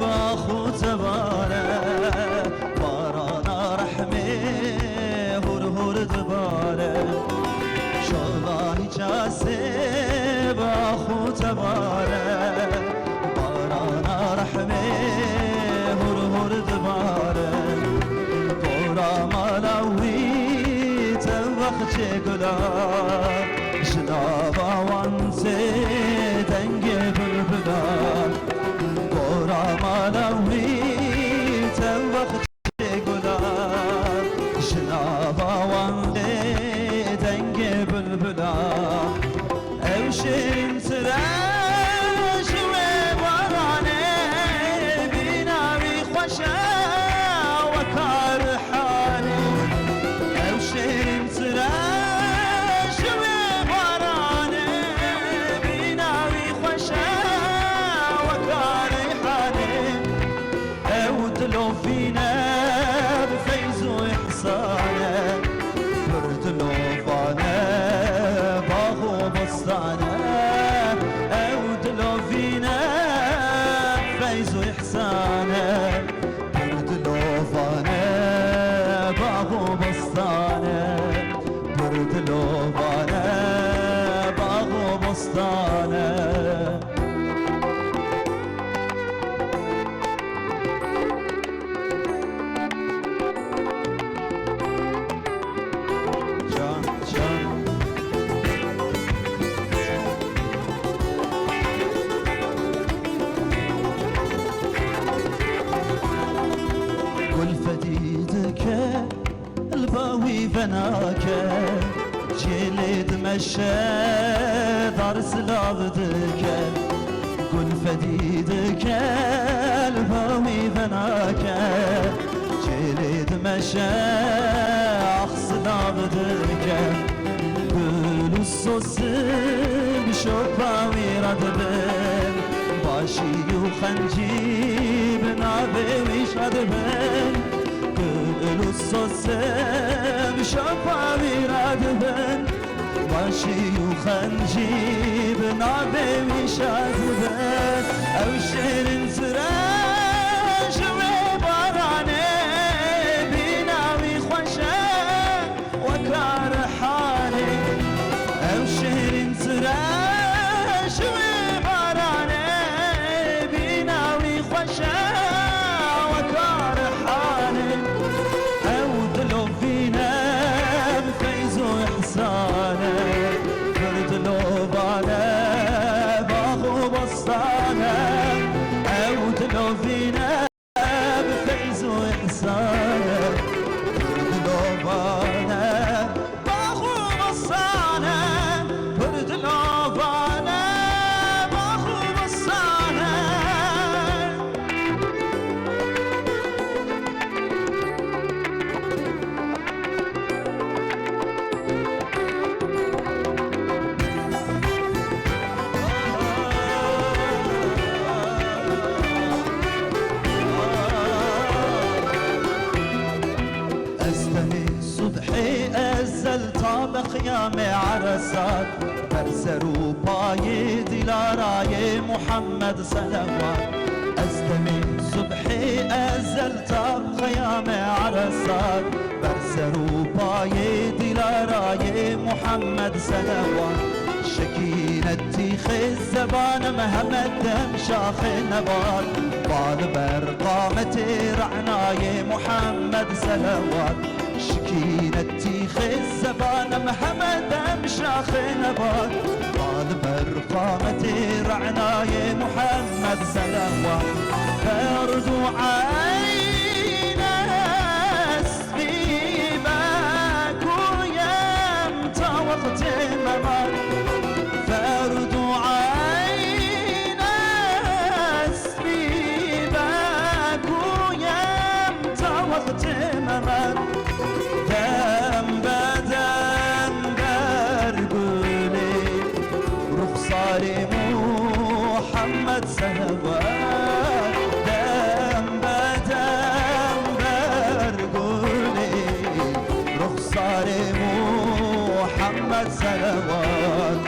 با خود باره باران رحمه هر هر دباره شغانی جاسه با خود باره باران رحمه هر هر دباره دورا مالاوی توخ چگلا شنابا وانسه دنگ بلبلا دورا مالاوی توخ چگلا شنابا وانسه دنگ بلبلا او شیرین سرش و بارانه بیناوی خوشه و کار حالی او شیرین سرش و بارانه بیناوی خوشه و کار حالی او دلو فينا بفيز وإحسانه بردلو فانا باغو بستانه او دلو فينا بفيز وإحسانه بردلو فانا باغو بستانه بردلو فانا باغو بستانه والفديدك الباوي فناك جلد مشى دار سلابدك قل فديدك الباوي فناك جلد مشى اخسلابدك قل الصوص بشوفاوي ردبن باشي وخنجي بنابي ويشادبن قل الصوص بشوفاوي ردبن باشي وخنجي بنابي ويشادبن او شيرين سراج وباراني بناوي خوشه وكار حالي او شيرين سراج وباراني بناوي خوشه وكار حالي او دلو فينا بفيز وإحسانه بردلو بانا باغو بسطانه او دلو فينا بفيز وإحسانه بردلو بانا باغو بسطانه بردلو بانا باغو بسطانه صبحي أزل طاب خيام عرسات برسروا باي دلاراي محمد صلوات أزدمي صبحي أزل طاب خيام عرسات برسروا باي دلاراي محمد صلوات شكينتي خي الزبان مهمد دم شاخ نبات بال برقامتي رعناي محمد صلوات شكينتي خي الزبان محمد مشاخ نبات بال برقامتي رعناي محمد صلوات فرد عين اسبيبك ويمتى وقت ممات فرد عين اسبيبك ويمتى وقت ممات دم بدم برقولي رخصاري محمد صلوات دم بدم برقولي رخصاري محمد صلوات